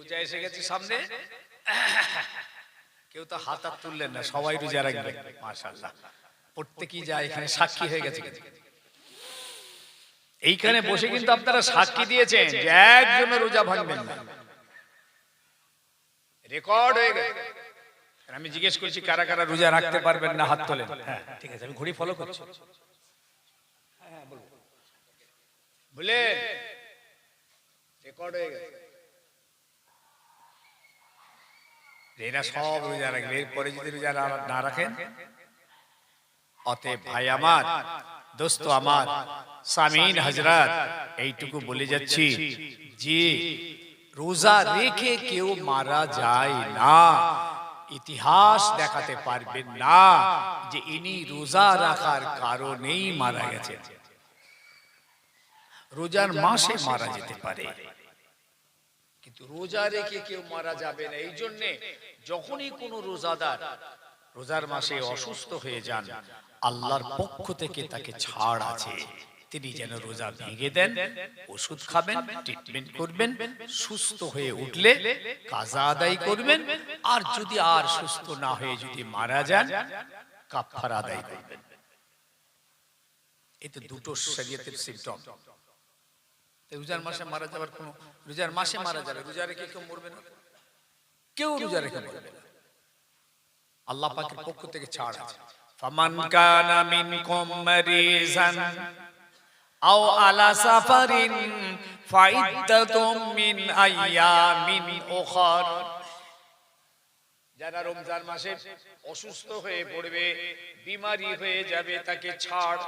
রোজা এসে গেছে সামনে, কেউ তো হাত আর তুললেন না, সবাই রোজা রাখবেন। মাশাআল্লাহ, প্রত্যেকেই যায় এখানে সাক্ষী হয়ে গেছে। এইখানে বসে কিন্তু আপনারা সাক্ষী দিয়েছেন যে একজন রোজা ভাঙবেন না, রেকর্ড হয়ে গেছে। আমি জিজ্ঞেস করছি কারা কারা রোজা রাখতে পারবেন না, হাত তোলেন। হ্যাঁ ঠিক আছে, আমি ঘড়ি ফলো করছি। হ্যাঁ বলে রেকর্ড হয়ে গেছে। এরা সব রোজা রাখবে, এরপরে যদি রোজা না রাখেন, অতএব ভাই আমার, দোস্ত আমার, সামিন হযরত, এইটুকু বলে যাচ্ছি যে রোজা রেখে কেউ মারা যায় না। ইতিহাস দেখাতে পারবেন না যে ইনি রোজা রাখার কারণেই মারা গেছেন। রোজার মাসে মারা যেতে পারে, কিন্তু রোজা রেখে কেউ মারা যাবে না। এই জন্য যখনই কোন রোজাদার রোজার মাসে অসুস্থ হয়ে যান, আল্লাহর পক্ষ থেকে তাকে ছাড় আছে, তিনি যেন রোজা ভেঙে দেন, ওষুধ খাবেন, ট্রিটমেন্ট করবেন, সুস্থ হয়ে উঠলে কাজা আদায় করবেন, আর যদি আর সুস্থ না হয়ে যদি মারা যান, কাফারা আদায় করবেন। এই তো দুটো শরীয়তের সিম্পটম। রোজার মাসে মারা যাবার কোন, রোজার মাসে মারা যাবে, রোজা রেখে কেউ মরবে না, কেউ রোজা রেখে মরবে না, আল্লাহ পাকের পক্ষ থেকে ছাড় আছে। ফামান কানা মিনকুম মারিজান আও আলা সাফারিন ফাইদ্দাতুম মিন আইয়ামিন উখর, যারা রমজান মাসে অসুস্থ হয়ে পড়বে, বিমারি হয়ে যাবে, তাকে ছাড়,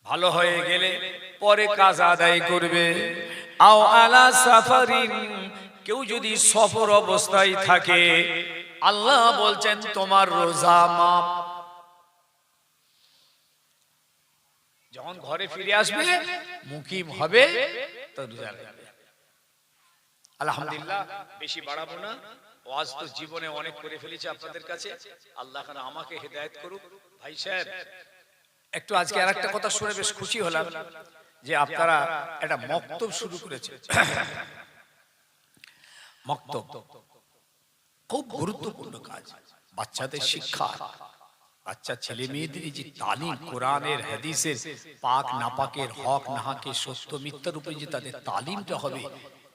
ভালো হয়ে গেলে পরে কাজা আদায় করবে। আও আলা সাফারিন, কেউ যদি সফর অবস্থায় থাকে, আল্লাহ বলছেন তোমার রোজা মাফ। যখন ঘরে ফিরে আসবে, মুকিম হবে, তো রোজা রাখবে। আলহামদুলিল্লাহ, বেশি বাড়াবো না, ওয়াজ তো জীবনে অনেক করে ফেলেছি আপনাদের কাছে, আল্লাহ আমাকে হেদায়েত করুক। ভাই সাহেব, একটু আজকে আরেকটা কথা শুনে বেশ খুশি হলাম যে আপনারা একটা মক্তব শুরু করেছেন। মক্তব খুব গুরুত্বপূর্ণ কাজ, বাচ্চাদের শিক্ষা, বাচ্চা ছেলে মেয়েদের যে তালিম, কোরআনের হাদিসের পাক নাপাকের, হক নাহাকের, সত্য মিথ্যার উপরে যে তাদের তালিমটা হবে,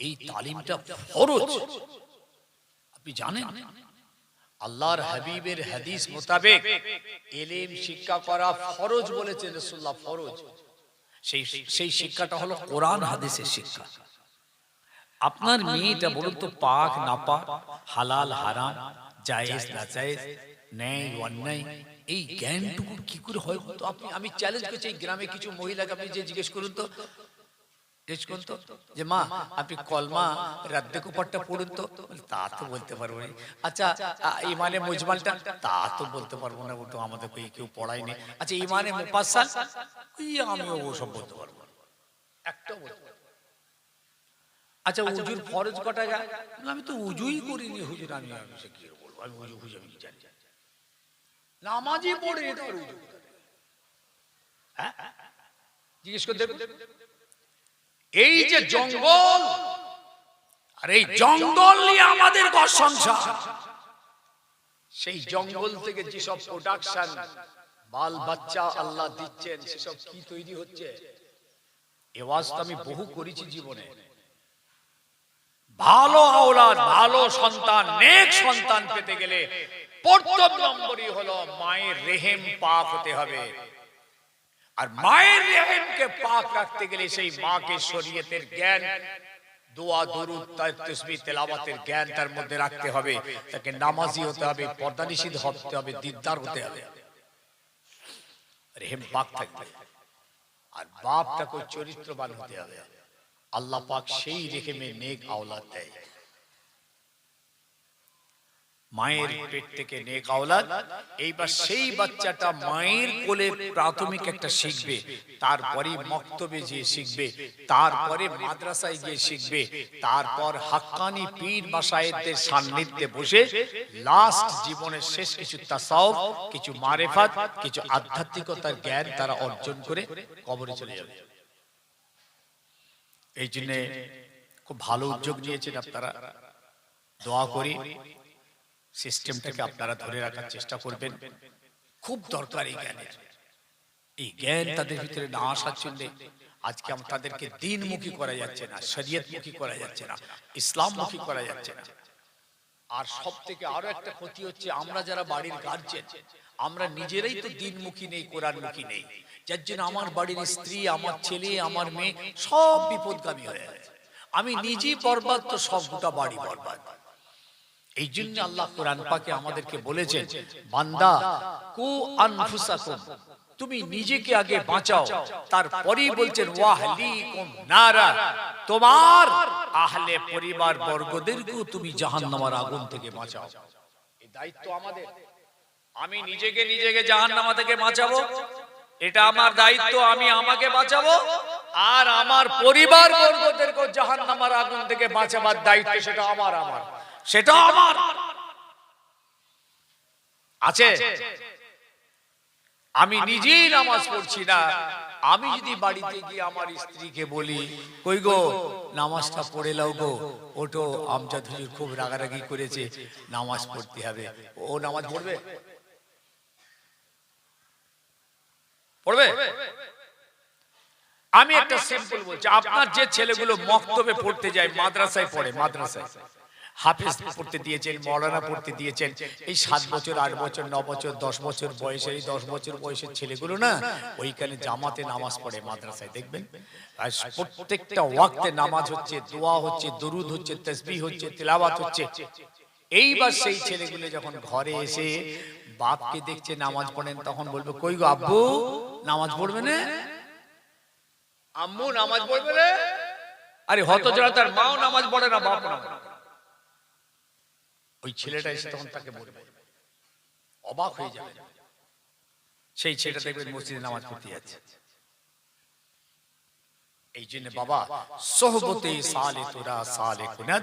এই তালিমটা ফরজ। আপনি জানেন আল্লাহর হাবিবের হাদিস মোতাবেক ইলম শিক্ষা করা ফরজ বলেছেন রাসূলুল্লাহ, ফরজ। সেই শিক্ষাটা হলো কোরআন হাদিসের শিক্ষা। আপনার মেয়েটা বলুন তো, পাক নাপাক, হালাল হারাম, জায়েজ না জায়েজ, ন্যায় অন্যায়, এই জ্ঞানটুকু কি করে হয়? তো আমি চ্যালেঞ্জ করছি, এই গ্রামে কিছু মহিলাকে আপনি যে জিজ্ঞেস করুন তো, যে মা আপনি কলমা রাদ্দে কুপারটা পড়ুন তো, তা তো বলতে পারবো না। আচ্ছা, ইমানে মুজমালটা, তা তো বলতে পারবো না, ওটা আমাদের কেউ পড়ায়নি। আচ্ছা, ইমানে মুফাসসাল, আমিও ওসব বলতে পারবো না, একটাও বলতে পারবো। আচ্ছা, উজুর ফরজ কটা যায়? আমি তো উজুই করিনি হুজুর, আমি সে কি বলবো, আমি উজু আমি জানি, নামাজই পড়ি, এটা উজু। হ্যাঁ, জিজ্ঞেস করে দেখুন, এই যে জঙ্গল, আর এই জঙ্গল নিয়ে আমাদের ঘর সংসার, সেই জঙ্গল থেকে যেসব প্রোডাকশন বাল বাচ্চা আল্লাহ দিচ্ছেন, সেসব কি তৈরি হচ্ছে? এ ওয়াজ তো আমি বহু করেছি জীবনে। ভালো আওলাদ, ভালো সন্তান, নেক সন্তান পেতে গেলে প্রথম নম্বরই হলো মায়ের রেহেম পাক হতে হবে। আর মায়ের রেহেমকে পাক রাখতে গেলে সেই মাকে শরীয়তের জ্ঞান, দোয়া দরুদ তাসবিহ তেলাওয়াতের জ্ঞান তার মধ্যে রাখতে হবে, তাকে নামাজি হতে হবে, পর্দানিশীন হতে হবে, দিনদার হতে হবে, রেহেম পাক থাকবে। আর বাপটাকে চরিত্রবান হতে হবে। আল্লাহ পাক সেই রেহেমে নেক আওলাদ দেয়। মায়ের পেট থেকে নেক আওলাদ, এইবার সেই বাচ্চাটা মায়ের কোলে প্রাথমিক একটা শিখবে, তারপরে মক্তবে গিয়ে শিখবে, তারপরে মাদ্রাসায় গিয়ে শিখবে, তারপর হাক্কানি পীর মাশায়েখদের সান্নিধ্যে বসে লাস্ট জীবনের শেষ কিছু তাসাউফ, কিছু মারিফাত, কিছু আধ্যাত্মিকতার জ্ঞান তারা অর্জন করে কবরে চলে যাবে। এই জন্য খুব ভালো উদ্যোগ নিয়েছেন আপনারা, দোয়া করি সিস্টেমটাকে আপনারা ধরে রাখার চেষ্টা করবেন। খুব দরকার এই জ্ঞানের, এই জ্ঞান তাদের ভিতরে না আসার জন্য আজকে তাদেরকে দ্বীনমুখী করা যাচ্ছে না, শরীয়তমুখী করা যাচ্ছে না, ইসলামমুখী করা যাচ্ছে না। আর সব থেকে আরো একটা ক্ষতি হচ্ছে, আমরা যারা বাড়ির গার্জেন, আমরা নিজেরাই তো দ্বীনমুখী নেই, কোরআনমুখী নেই, যার জন্য আমার বাড়ির স্ত্রী, আমার ছেলে, আমার মেয়ে সব বিপদগামী হয়ে গেছে। আমি নিজেই বরবাদ তো সব গোটা বাড়ি বরবাদ। এই জন্য আল্লাহ কোরআন পাকে আমাদেরকে বলেছেন, বান্দা কু আনফুসাকুম, তুমি নিজেকে আগে বাঁচাও, তারপরেই বলছেন ওয়াহলিকুম নারা, তোমার আহলে পরিবার বর্গদেরকেও তুমি জাহান্নামের আগুন থেকে বাঁচাও। এই দায়িত্ব আমাদের। আমি নিজেকে জাহান্নাম থেকে বাঁচাবো, এটা আমার দায়িত্ব, আমি আমাকে বাঁচাবো, আর আমার পরিবার বর্গদেরকেও জাহান্নামের আগুন থেকে বাঁচাবার দায়িত্ব সেটা আমার সেটা আমার আছে। আমি নিজেই নামাজ পড়ছি না, আমি যদি বাড়িতে গিয়ে আমার স্ত্রীকে বলি, কই গো নামাজটা পড়ে লাও গো, ওটো আমজাদ হুজুর খুব রাগারাগি করেছে, নামাজ পড়তে হবে, ও নামাজ পড়বে? পড়বে? আমি একটা সিম্পল বলছি, আপনার যে ছেলেগুলো মক্তবে পড়তে যায়, মাদ্রাসায় পড়ে, মাদ্রাসায় হাফেজ পড়তে দিয়েছেন, মৌলানা পড়তে দিয়েছেন, এই 7 বছর 8 বছর 9 বছর 10 বছর বয়সের, এই 10 বছর বয়সের ছেলেগুলো না ওইখানে জামাতে নামাজ পড়ে, মাদ্রাসায় দেখবেন আর প্রত্যেকটা ওয়াক্তে নামাজ হচ্ছে, দোয়া হচ্ছে, দরুদ হচ্ছে, তাসবিহ হচ্ছে, তিলাওয়াত হচ্ছে। এইবার সেই ছেলেগুলো যখন ঘরে এসে বাপকে দেখছে নামাজ পড়েন, তখন বলবে, কই গো আব্বু নামাজ পড়বে না? আম্মু নামাজ পড়বে না? আরে হতজড়া, তার মাও নামাজ পড়ে না, বাপ না। ওই ছেলেটা এসে তখন তাকে বলবে, অবাক হয়ে যাবে, সেই ছেলেটা দেখবেন মসজিদে নামাজ পড়তে যাচ্ছে। এই জন্য বাবা, সোহবতে সালে তোরা সালে কুনাদ,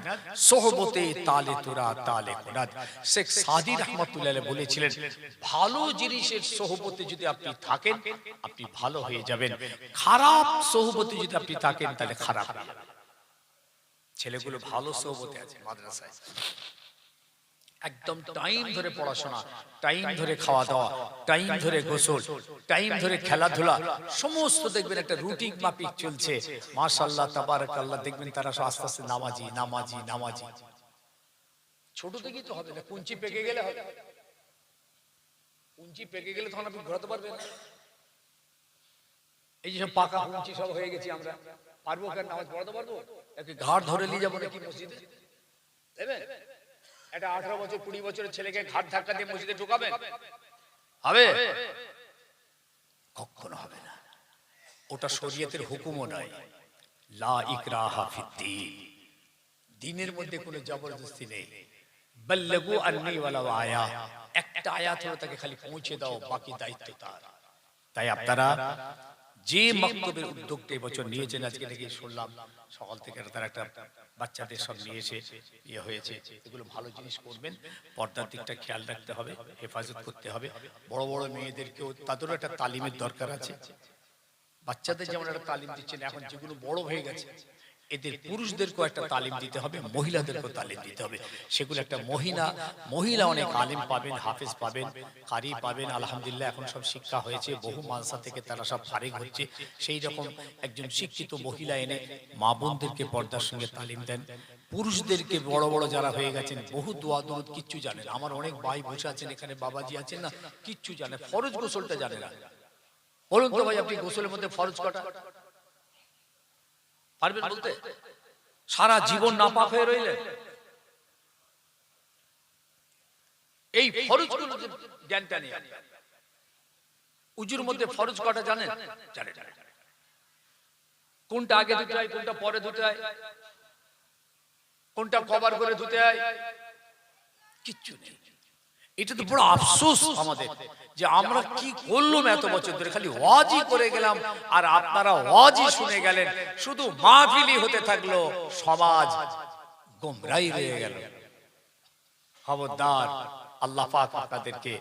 সোহবতে তালে তোরা তালে কুনাদ। শেখ সাদি রহমাতুল্লাহ আলাইহি বলেছিলেন, ভালো জিনিসের সোহবতে যদি আপনি থাকেন আপনি ভালো হয়ে যাবেন, খারাপ সোহবতে যদি আপনি থাকেন তাহলে খারাপ হয়ে যাবেন। ছেলেগুলো ভালো সোহবতে আছে মাদ্রাসায়, একদম টাইম ধরে পড়াশোনা, টাইম ধরে খাওয়া দাওয়া, টাইম ধরে গোসল, টাইম ধরে খেলাধুলা, সমস্ত দেখবেন একটা রুটিন মাফিক চলছে। মাশাআল্লাহ তাবারাকাল্লাহ, দেখবেন তারা আস্তে আস্তে নামাজি নামাজি নামাজি। ছোট থেকেই তো হবে না, কুঞ্চি পেকে গেলে হবে, কুঞ্চি পেকে গেলে তখন আপনি ঘোরাতে পারবেন না। এই যে সব পাকা কুঞ্চি সব হয়ে গেছি আমরা, পারবো কেন নামাজ পড়াতে পারবো? একটু ঘাট ধরে নিয়ে যাবো নাকি মসজিদে? দেবেন? একটা 18 বছর 20 বছরের ছেলেকে ঘাট ধাক্কা দিয়ে মসজিদে ঢোকাবেন? হবে? কখনো হবে না। ওটা শরীয়তের হুকুমও নয়। লা ইকরাহা ফিদ্দীন, দ্বীনের মধ্যে কোনো জবরদস্তি নেই। বাল্লাগু আন্নী ওয়ালাউ আয়া, একটা আয়াত হলো তাকে খালি পৌঁছে দাও, বাকি দায়িত্ব তার। তাই আপনারা যে মক্তবের উদ্যোগটা এবছর নিয়েছেন, আজকে নাকি শুনলাম সকাল থেকে তারা একটা বাচ্চাদের সব নিয়ে এসে ইয়ে হয়েছে, এগুলো ভালো জিনিস করবেন। পর্দার দিকটা খেয়াল রাখতে হবে, হেফাজত করতে হবে। বড় বড় মেয়েদেরকেও তাদেরও একটা তালিমের দরকার আছে। বাচ্চাদের যেমন একটা তালিম দিচ্ছেন, এখন যেগুলো বড় হয়ে গেছে এদের পুরুষদেরকেও একটা তালিম দিতে হবে, মহিলাদেরকেও তালিম দিতে হবে। সেগুলো একটা মহিলা অনেক আলিম পাবেন, হাফেজ পাবেন, কারি পাবেন। আলহামদুলিল্লাহ এখন সব শিক্ষা হয়েছে, বহু মাদ্রাসা থেকে তারা সব ফারিগ হচ্ছে। সেই রকম একজন শিক্ষিত মহিলা এনে মা বোনদেরকে পর্দার সঙ্গে তালিম দেন। পুরুষদেরকে বড় বড় যারা হয়ে গেছেন, বহু দোয়া দরুদ কিচ্ছু জানেন। আমার অনেক ভাই বসে আছেন এখানে, বাবাজি আছেন না, কিচ্ছু জানে, ফরজ গোসলটা জানে না। বলুন তো ভাই, আপনি গোসলের মধ্যে ফরজ কটা পারবেন বলতে? সারা জীবন নাপাক হয়ে রইলেন। এই ফরজগুলো জ্ঞানটা নেই। উজুর মধ্যে ফরজ কটা জানেন? জানেন। কোনটা আগে ধুতে হয়, কোনটা পরে ধুতে হয়, কোনটা কভার করে ধুতে হয়, কিচ্ছু নেই। এটা তো বড় আফসোস আমাদের যে আমরা কি করলাম এত বছর ধরে, খালি ওয়াজই করে গেলাম আর আপনারা ওয়াজই শুনে গেলেন, শুধু মাহফিলি হতে থাকলো, সমাজ গোমরাই হয়ে গেল। খবরদার, আল্লাহ পাক আপনাদেরকে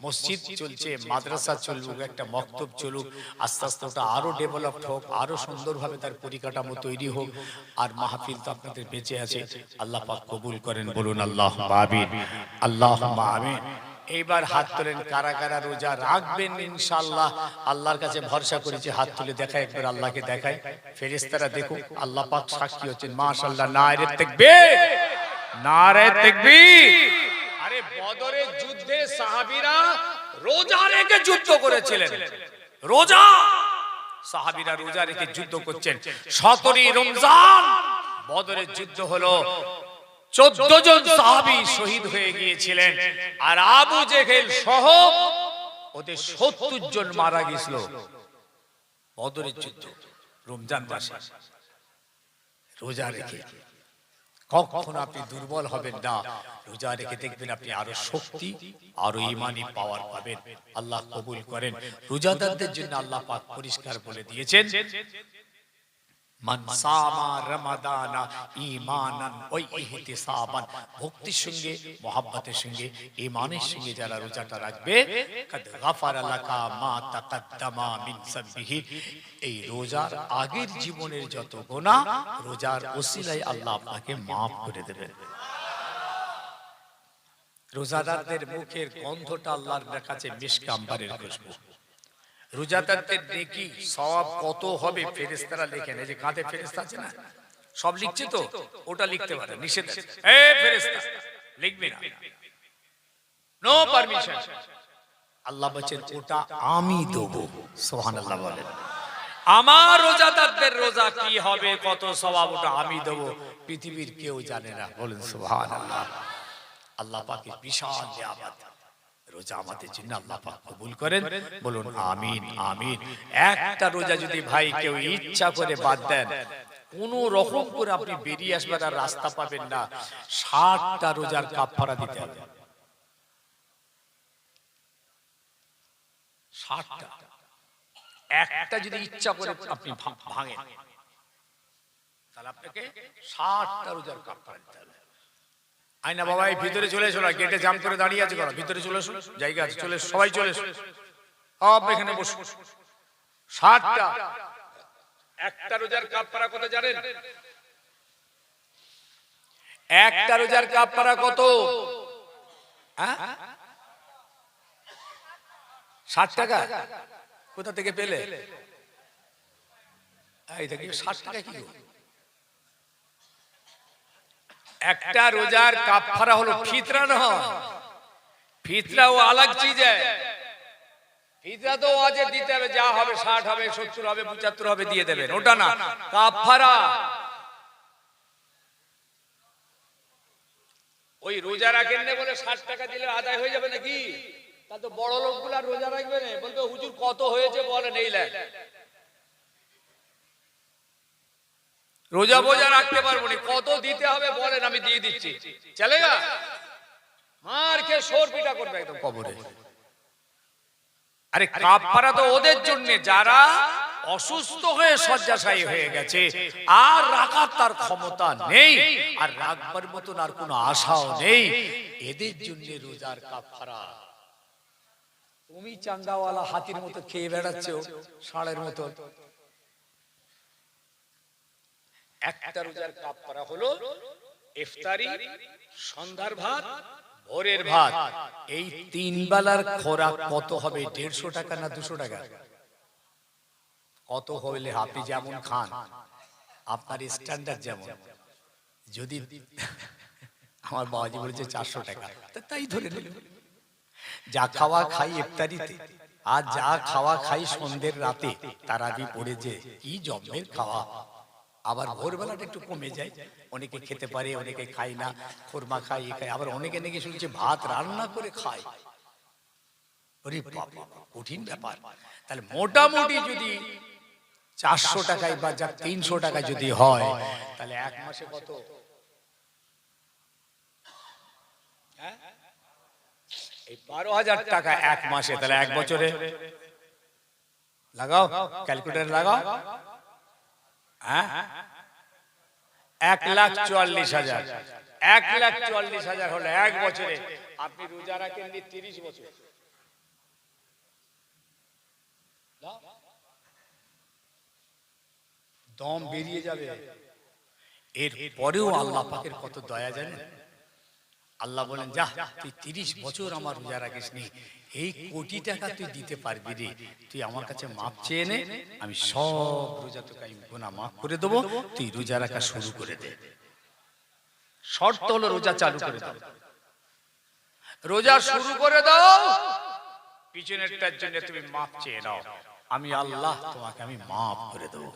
মসজিদ চলছে, মাদ্রাসা চলুক, একটা মক্তব চলুক, আস্তে আস্তে ওটা আরো ডেভেলপড হোক, আরো সুন্দরভাবে তার পরিকাঠামো তৈরি হোক। আর মাহফিল তো আপনাদের বেঁচে আছে, আল্লাহ পাক কবুল করেন, বলুন আল্লাহুম্মা আমিন, আল্লাহুম্মা আমিন। এইবার হাত তোলেন, কারা কারা রোজা রাখবেন ইনশাআল্লাহ। আল্লাহর কাছে ভরসা করেছি, হাত তুলে দেখায়, একবার আল্লাহকে দেখায়, ফেরেশতারা দেখুক, আল্লাহ পাক সাক্ষী হচ্ছেন। মাশাআল্লাহ, নারে তাকবীর, নারে তাকবীর। আরে বদরের যুদ্ধে সাহাবীরা রোজা রেখে যুদ্ধ করেছিলেন, রোজা, সাহাবীরা রোজা রেখে যুদ্ধ করছেন। 17 রমজান বদরের যুদ্ধ হলো, 14 জন সাহাবী শহীদ হয়ে গিয়েছিলেন, আর আবু জেহেল সহ ওদের 70 জন মারা গিয়েছিল বদরের যুদ্ধ, রমজান মাসে রোজা রেখে। কখনো আপনি দুর্বল হবেন না, রোজা রেখে দেখবেন আপনি আরো শক্তি, আরো ঈমানি পাওয়ার পাবেন। আল্লাহ কবুল করেন। রোজাদারদের জন্য আল্লাহ পাক পরিষ্কার বলে দিয়েছেন, মান সামা রমাদানা ঈমানান ওয়া ইহতিসাবান, ভক্তির সঙ্গে, মহব্বতের সঙ্গে, ঈমানের সঙ্গে যারা রোজাটা রাখবে, কাদ গাফারা লাকা মা তাকাদ্দামা মিন যামবিহি, এই রোজার আগের জীবনের যত গুনাহ রোজার ওসিলায় আল্লাহ আপনাকে maaf করে দেবেন। রোজাদারদের মুখের গন্ধটা আল্লাহর কাছে মিশক আম্বরের খুশবু। রোজাদারদের নেকি সওয়াব কত হবে ফেরেশতারা লেখেন, এই যে কাঁধে ফেরেশতা আছে না, সব লিখছে তো, ওটা লিখতে পারে, নিষেধ আছে, এই ফেরেশতা লিখবে না, নো পারমিশন। আল্লাহ বলেন ওটা আমি দেব, সুবহানাল্লাহ বলেন। আমার রোজাদারদের রোজা কি হবে, কত সওয়াব, ওটা আমি দেব, পৃথিবীর কেউ জানে না, বলেন সুবহানাল্লাহ। আল্লাহ পাকের বিশাল নিয়ামত রোজা আমাদের জন্য, আল্লাহ পাক কবুল করেন, বলুন আমিন আমিন। একটা রোজা যদি ভাই কেউ ইচ্ছা করে বাদ দেন, কোন রকম করে আপনি বেরিয়ে আসবেন আর রাস্তা পাবেন না, 60টা রোজার কাফারা দিতে হবে, 60টা। একটা যদি ইচ্ছা করে আপনি ভাঙেন, তাহলে আপনাকে 60টা রোজার কাফারা দিতে হবে। আইনা বাবা, এই ভিতরে চলে এসো, গেটে জাম করে দাঁড়িয়ে আছে, ভিতরে চলে এসো, জায়গা আছে, চলে এসো, সবাই চলে এসো, সব এখানে বসো। 60টা। একটা রোজার কাফারা কত জানেন? একটা রোজার কাফারা কত? 60 টাকা। কোথা থেকে পেলে? এই দেখি 60 টাকা কি? একটা রোজার কাফারা হলো ফিতরা, নয় ফিতরা ও আলাদা চিজ है। ফিতরা তো ওয়াজিব দিতে হবে, যা হবে 60 হবে, 70 হবে, 75 হবে দিয়ে দেবেন, ওটা না, কাফারা। ওই রোজা রাখেন না বলে 60 টাকা দিলে আদায় হয়ে যাবে নাকি? তা তো বড় লোকগুলা রোজা রাখবে না, বলবে হুজুর কত হয়েছে বলেন, এই লেন রোজা বোঝা রাখতে পারবো না, কত দিতে হবে বলেন, আমি দিয়ে দিচ্ছি, চলেগা? মার খেয়ে সোর পিটা করবে একদম কবরে। আরে কাফারা তো ওদের জন্য যারা অসুস্থ হয়ে শয্যাশায়ী হয়ে গেছে, আর রাখার তার ক্ষমতা নেই, আর রাখবার মতন আর কোনো আশাও নেই, এদের জন্য রোজার কাফারা। তুমি চাঙ্গাওয়ালা হাতির মতো খেয়ে বেড়াচ্ছো, ষাঁড়ের মতো। একটা রোজার কাফারা হলো ইফতারি, সন্ধ্যার ভাত, ভোরের ভাত, এই 3 বেলার খোরাক কত হবে? 150 টাকা না 200 টাকা? কত হইলে আপনি যেমন খান, আপনার স্ট্যান্ডার্ড যেমন, যদি আমার বাবাজি বলেছে 400 টাকা, তাই ধরে নিল। যা খাওয়া খাই ইফতারিতে, আর যা খাওয়া খাই সন্ধ্যের রাতে, তারাবি পড়ে, যে কি জমের খাওয়া। আবার ভোরবেলাটা একটু কমে যায়, অনেকে খেতে পারে, অনেকে খায় না, খুরমা খায়, খায়, আবার অনেকে নাকি শুনছে ভাত রান্না করে খায়। ওরে বাবা, কঠিন ব্যাপার। তাহলে মোটামুটি যদি 400 টাকায় বা যা 300 টাকা যদি হয়, তাহলে এক মাসে কত? এই 12,000 টাকা এক মাসে, তাহলে এক বছরে লাগাও, ক্যালকুলেটর লাগাও, 1,44,000। 1,44,000 হলো এক বছরে আপনি রোজা রাখেন 30 বছর, দম বেরিয়ে যাবে। এর পরেও আল্লাহ পাকের কত দয়া জানেন, আল্লাহ বলেন যা তুই 30 বছর আমার রোজা রাখিস নি, এই কোটি টাকা তুই দিতে পারবি রে, তুই আমার কাছে মাপ চেয়ে নে, আমি সব রোজা তোকে আমি গুনাহ মাফ করে দেবো, তুই রোজা রাখা শুরু করে দে। শর্ত হলো রোজা চালু করে দাও, রোজা শুরু করে দাও, পিছনেরটার জন্য তুমি মাপ চেয়ে নাও, আমি আল্লাহ তোমাকে আমি মাফ করে দেবো।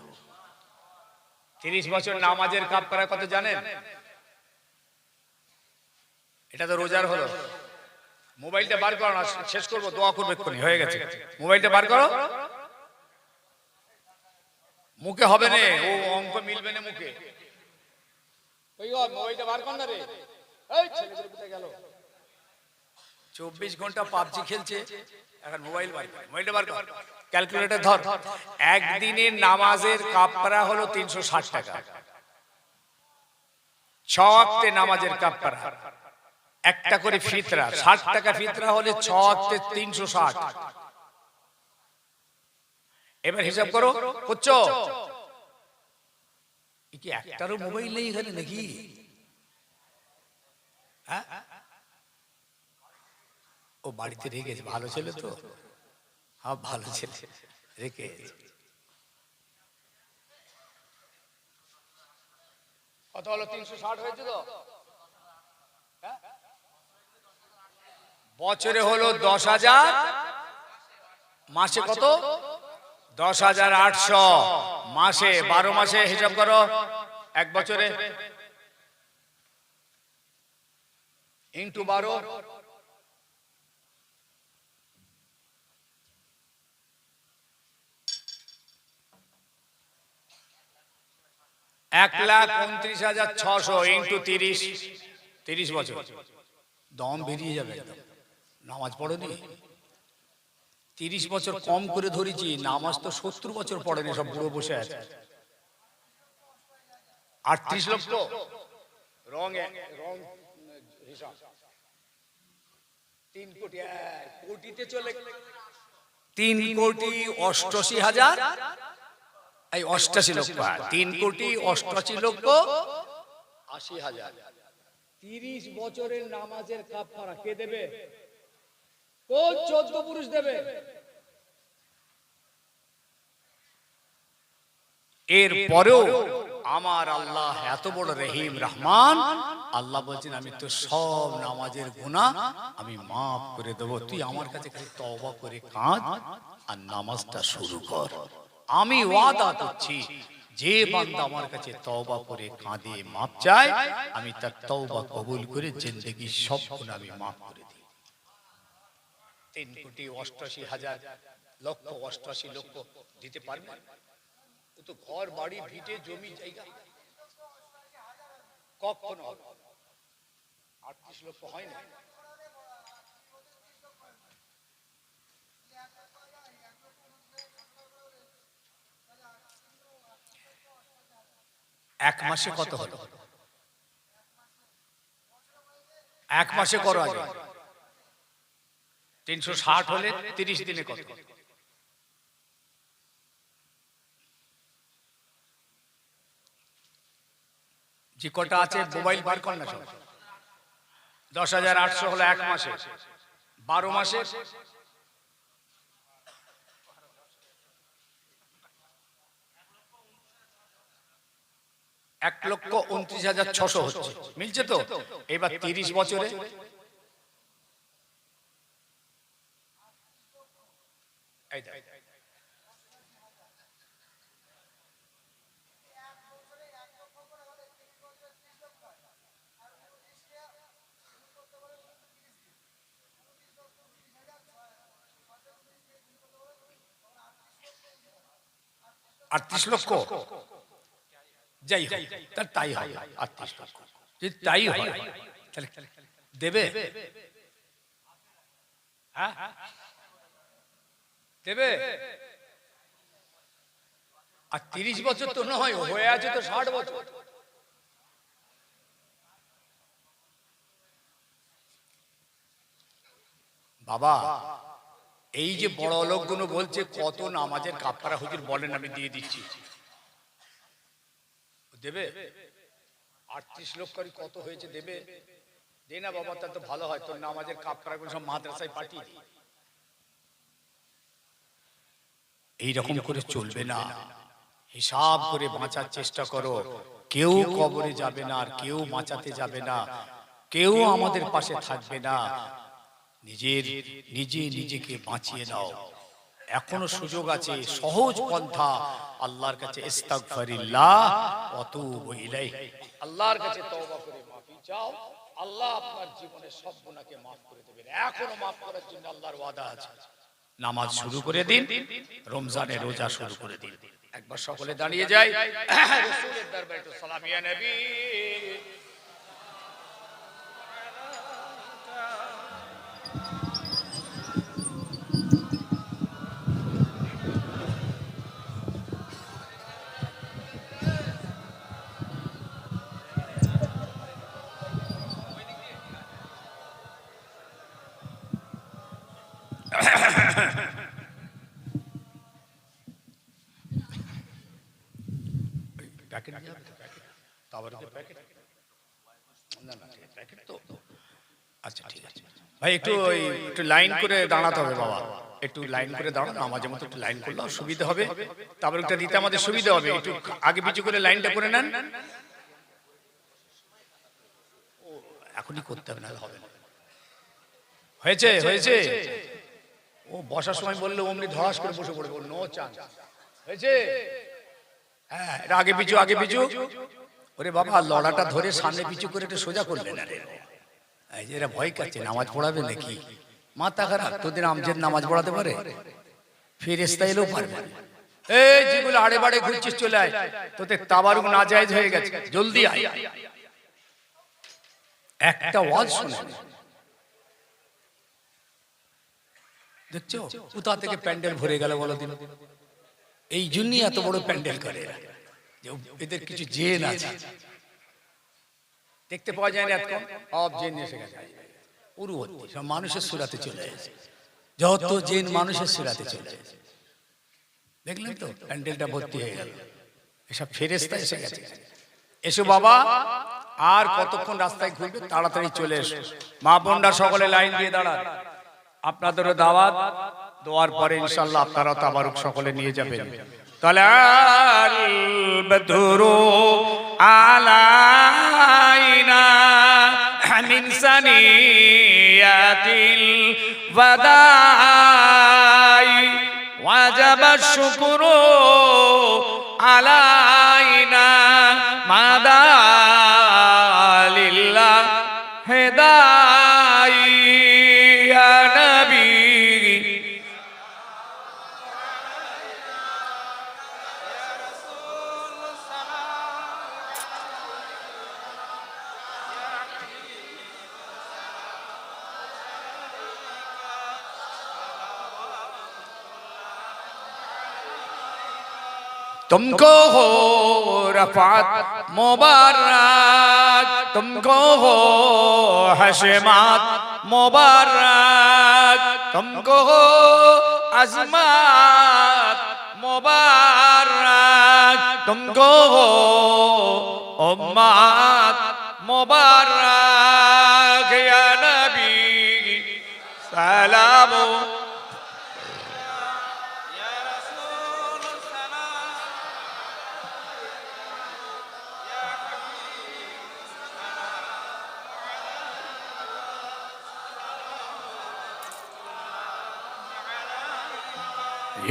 30 বছর নামাজের কাফারা কত জানেন? এটা তো রোজার হলো। মোবাইলটা বার করো না, শেষ করবো, দোয়া করবে, এক্ষুনি হয়ে গেছে। মোবাইলটা বার করো, মুখে হবে না, ও অঙ্ক মিলবে না মুখে। মোবাইলটা বার কর না রে, এই ছেলেগুলো কোথায় গেল? 24 ঘন্টা পাবজি খেলছে, এখন মোবাইল বার কর, মোবাইলটা বার কর, ক্যালকুলেটর ধর। একদিনের নামাজের কাফারা হলো 360 টাকা, 6 ওয়াক্তে নামাজের কাফারা, একটা করে ফিতরা 60 টাকা, ফিতরা হলে 6 ওয়াক্তে 360। এবার হিসাব করো, করছো? কি একটারও মোবাইল নেই এখানে নাকি? হ্যাঁ, ও বাড়িতে রেখেছে, ভালো ছেলে তো, হ্যাঁ ভালো ছেলে রেখে। কত হলো? 360 হয়েছে তো, বছরে হলো 10,000, মাসে কত? 10,800, মাসে 12 মাসে হিসাব করো, এক বছরে ইন্টু 12, 1,29,600 ইন্টু 30, 30 বছর, দম বেরিয়ে যাবে একদম। নামাজ পড়েনি 30 বছর, কম করে ধরেছি, নামাজ তো 70 বছর পড়েনি, সব বুড়ো বসে আছে। 38 লক্ষ, রং হিসাব 3 কোটি, কোটিতে চলে 3,88,000, এই 88 লক্ষ, 3,88,80,000। 30 বছরের নামাজের কাফারা কে দেবে? কোন 14 পুরুষ দেবে? এর পরেও আমার আল্লাহ এত বড় রহিম রহমান, আল্লাহ বলছেন আমি তো সব নামাজের গুনাহ আমি মাফ করে দেব, তুই আমার কাছে খালি তওবা করে কাঁদ আর নামাজটা শুরু কর। আমি ওয়াদা করছি, যে বান্দা আমার কাছে তওবা করে কাঁদে মাপ চায়, আমি তার তওবা কবুল করে জিন্দেগির সব গুনাহ আমি মাফ করে দিই। 3,88,000,00,88 দিতে পারবে? ও তো ঘর বাড়ি ভিটে জমি জায়গা কখনো 38 লক্ষ হয় না। এক মাসে কত হলো? এক মাসে করো আগে, 360 হলে 30 দিনে কত? যে কটা আছে মোবাইল বার কর না সব। 10,800 হলো এক মাসে, 12 মাসে 1,29,600 হচ্ছে, মিলছে তো? এবার 30 বছরে এই দেখ, আটত্রিশ লক্ষ, যাই হোক তার তাই হয়, 38 লক্ষ যদি তাই হয় তাহলে দেবে? হ্যাঁ দেবে? আর 30 বছর তো নয়, হয়ে আছে তো 60 বছর। বাবা এই যে বড় লোকগুলো বলছে কত নামাজের কাফারা হুজুর বলেন, আমি দিয়ে দিচ্ছি, দেবে 38 লক্ষ কত হয়েছে, দেবে? দে না বাবা, তা তো ভালো হয়, তোর নামাজের কাফারা গুলো সব মাদ্রাসায় পাঠিয়ে দিই। এইরকম করে চলবে না, হিসাব করে বাঁচার চেষ্টা করো। কেউ কবরে যাবে না, আর কেউ বাঁচাতে যাবে না, কেউ আমাদের পাশে থাকবে না। নিজেকে বাঁচিয়ে নাও, এখনো সুযোগ আছে, সহজ পন্থা আল্লাহর কাছে ইস্তাগফিরুল্লাহ ওয়া তুবু ইলাইহি, আল্লাহর কাছে তওবা করে মাফি চাও, আল্লাহ আপনার জীবনের সব গুনাহকে maaf করে দেবেন। এখনো maaf করার জন্য আল্লাহর ওয়াদা আছে। নামাজ শুরু করে দিন, রমজানের রোজা শুরু করে দিন। একবার সকলে দাঁড়িয়ে যাই, রাসূলের দরবারে একটু সালাম, ইয়া নবী। আচ্ছা ঠিক আছে ভাই, একটু লাইন করে দাঁড়াতে হবে বাবা, একটু লাইন করে দাঁড়ানো, নামাজের মতো একটু লাইন করলে সুবিধা হবে, তারপর একটা দিতে আমাদের সুবিধা হবে। একটু আগে পিছু করে লাইনটা করে নেন, এখনই করতে হবে না, হবে না। হয়েছে হয়েছে, ও বসার সময় বললে অমনি ধরাস করে বসে পড়বে, নো চান্স। হয়েছে, হ্যাঁ, আগে পিছু আগে পিছু। ওরে বাবা, লড়াটা ধরে সামনে পিছু করে একটু সোজা করলেন। আরে এই যে এরা ভয় কাচ্ছে, নামাজ পড়াবে নাকি? মাথা খারাপ, তোদের আমজেদ নামাজ পড়াতে পারে? ফেরেশতা এলেও পারবে। এই যেগুলো আড়ে বাড়ে ঘুরছিস, চলে আয়, তোদের তাবারুক নাজায়েজ হয়ে গেছে, জলদি আয়। একটা ওয়াজ শুনে দেখছো কোথা থেকে প্যান্ডেল ভরে গেল বলো দিন। এই জন্যই এত বড় প্যান্ডেল করে, এদের কিছু জেন আছে, দেখতে পাওয়া যায় না, সব জেন এসে গেছে, পুরোবর্তী সব মানুষের সুরাতে চলে এসেছে, যত জেন মানুষের সুরাতে চলে এসেছে। দেখলেন তো প্যান্ডেলটা ভর্তি হয়ে গেল, এসব ফেরেশতা এসে গেছে। এসো বাবা, আর কতক্ষণ রাস্তায় ঘুরবে, তাড়াতাড়ি চলে এসো। মা বোনরা সকলে লাইন দিয়ে দাঁড়ান, আপনাদেরও দাওয়াত, দোয়ার পরে ইনশাআল্লাহ আপনারা তাবারুক সকলে নিয়ে যাবেন। তালাল বদরু আলাইনা মিন সানিয়াতিল ওয়াদাই ওয়াজাবা শুকরু আলাইনা মাদা লিল্লাহ হেদাই ইয়া নবী। तुमको हो रफ़ात मुबारक, तुमको हो हशमात मुबारक, तुमको हो अज़मत मुबारक, तुमको हो उम्मत मुबारक या नबी सलाम।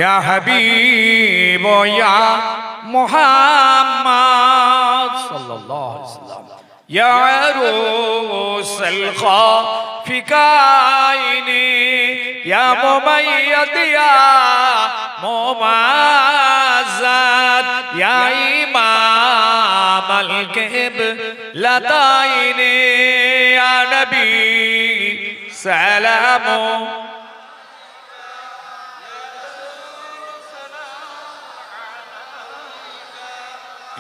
या हबीब या मुहम्मद सल्लल्लाहु अलैहि वसल्लम, या रूसल खाफिकाइनी, या मुमय्यद या मुमाज़्ज़द, या इमाम अल क़िबलतैनी, या नबी सलाम।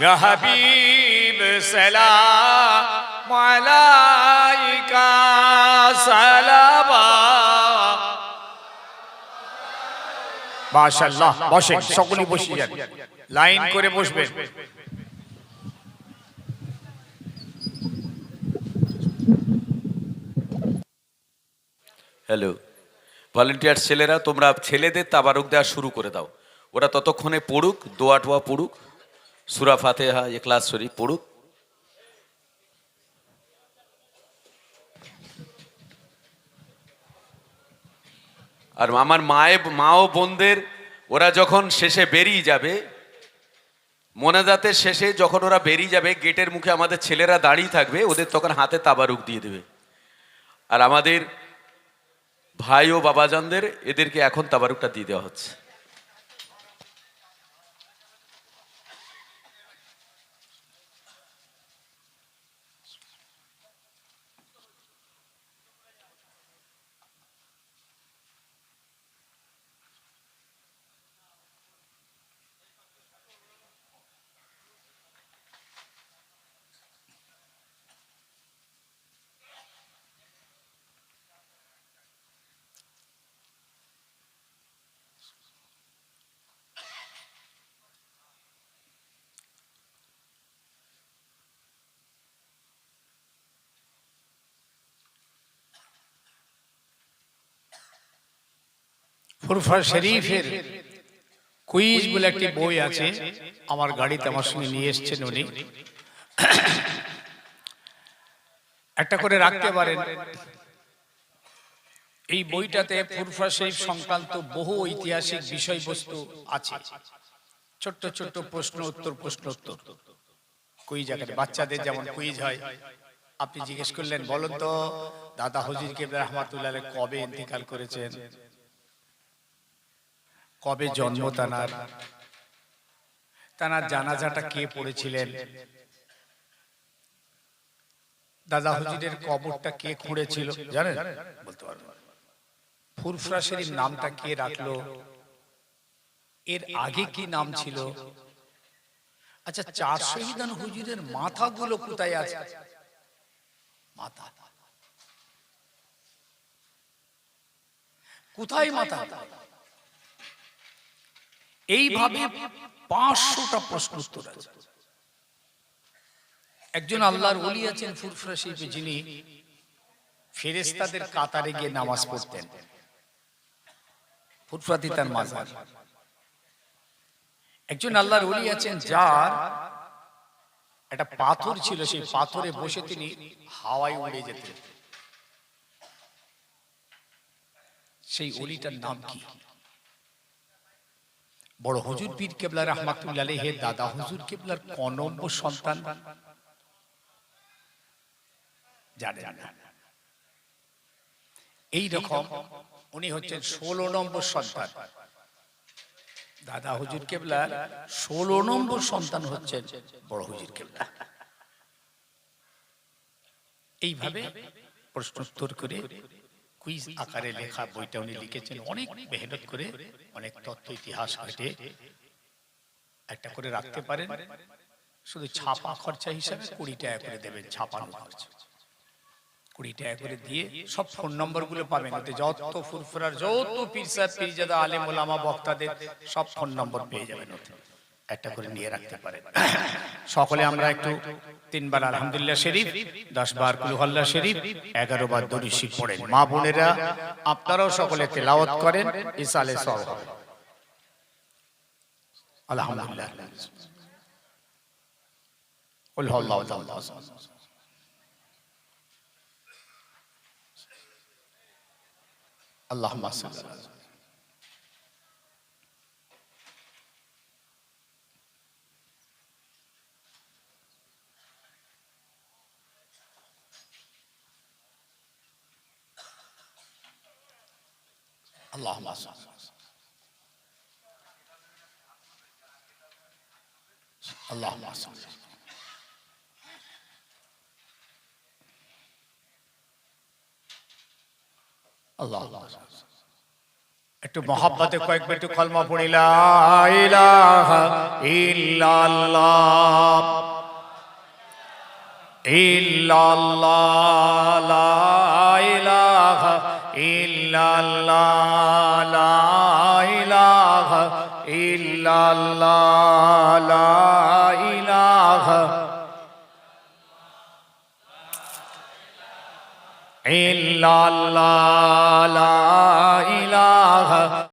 या हबीब सलाम अलैका सलावत মাশাআল্লাহ, বসেন, সকলেই বসে যান, লাইন করে বসবেন। হ্যালো, ভলেন্টিয়ার ছেলেরা, তোমরা ছেলেদের তাবারুক দেওয়া শুরু করে দাও। ওরা ততক্ষণে পড়ুক, দোয়া টোয়া পড়ুক, সূরা ফাতিহা, ইখলাস শরীফ পড়ুক। আর আমার মা ও বোনদের, ওরা যখন শেষে বেরিয়ে যাবে, মোনাজাতের শেষে যখন ওরা বেরিয়ে যাবে, গেটের মুখে আমাদের ছেলেরা দাঁড়িয়ে থাকবে, ওদের তখন হাতে তাবারুক দিয়ে দেবে। আর আমাদের ভাই ও বাবাজানদের, এদেরকে এখন তাবারুকটা দিয়ে দেওয়া হচ্ছে। ফুরফুরা শরীফের কুইজ বলে একটি বই আছে, আমার গাড়িতে আমার সঙ্গে নিয়ে এসেছেন উনি। একটা করে রাখতে পারেন। এই বইটাতে ফুরফুরা শরীফ সংক্রান্ত বহু ঐতিহাসিক বিষয়বস্তু আছে, ছোট্ট ছোট্ট প্রশ্ন উত্তর, প্রশ্ন উত্তর, কুইজ আকারে। বাচ্চাদের যেমন কুইজ হয়, আপনি জিজ্ঞেস করলেন, বলুন তো দাদা হুজুর কেবলা রহমাতুল্লাহ আলাইহি কবে ইন্তেকাল করেছেন, কবে জন্ম তানার, তানার জানাজাটা কে পড়েছিলেন, দাদা হুজুরের কবরটা কে খুঁড়েছিল, জানেন? বলতে পারবেন। ফুরফুরা শরীফ নামটা কে রাখলো, এর আগে কি নাম ছিল? আচ্ছা, চার শহীদান হুজুরের মাথাগুলো কোথায় আছে? মাথা কোথায়? মাথা। এইভাবে 500টা প্রশ্ন উত্তর আছে। একজন আল্লাহর ওলি আছেন ফুরফুরা শরীফে, যিনি ফেরেশতাদের কাতারে গিয়ে নামাজ পড়তেন। ফুরফুরাতে তার মাজার। একজন আল্লাহর ওলি আছেন যার একটা পাথর ছিল, সেই পাথরে বসে তিনি হাওয়ায় উড়ে যেতেন। সেই ওলিটার নাম কি? বড় হুজুর পীর কেবলা রহমাতুল্লাহ আলাইহির দাদা হুজুর কেবলার ক নম্বর সন্তান জানেন না? এই রকম উনি হচ্ছেন 16 নম্বর সন্তান। দাদা হুজুর কেবলার 16 নম্বর সন্তান হচ্ছেন বড় হুজুর কেবলা। এইভাবে প্রশ্ন উত্তর করে কুইজ আকারে লেখা বইটা উনি লিখেছেন, অনেক মেহনত করে, অনেক তথ্য ইতিহাস ঘেটে একটা করে রাখতে পারেন। শুধু ছাপা খরচা হিসাবে 20 টাকা করে দেবেন, ছাপানো খরচা 20 টাকা করে দিয়ে সব ফোন নম্বর গুলো পাবেন। ওতে যত ফুরফুরার যত পীর সাহেব পীরজাদা আলেম ওলামা বক্তাদের সব ফোন নম্বর পেয়ে যাবেন, ওতে একটা করে নিয়ে রাখতে পারেন। সকলে আমরা একটু 3 বার আলহামদুলিল্লাহ শরীফ, 10 বার কুল হুয়াল্লাহ শরীফ, 11 বার দরুদ শরীফ পড়েন। মা বোনেরা আপনারাও সকলে তেলাওয়াত করেন, ইসালে সওয়াব হবে। আলহামদুলিল্লাহ কুল হুয়াল্লাহু আহাদ। আল্লাহুম্মা সাল্লি আলা আল্লাহুম্মা সাল্লি আল্লাহুম্মা সাল্লি আল্লাহুম্মা সাল্লি। একটু মহব্বতে কয়েকবার একটু কলমা পড়ি, লা ইলাহা ইল্লাল্লাহ ইল্লাল্লাহ, লা ইলাহা ইল্লাল্লাহ, লা ইলাহা ইল্লাল্লাহ লা ইলাহা ইল্লাল্লাহ লা ইলাহা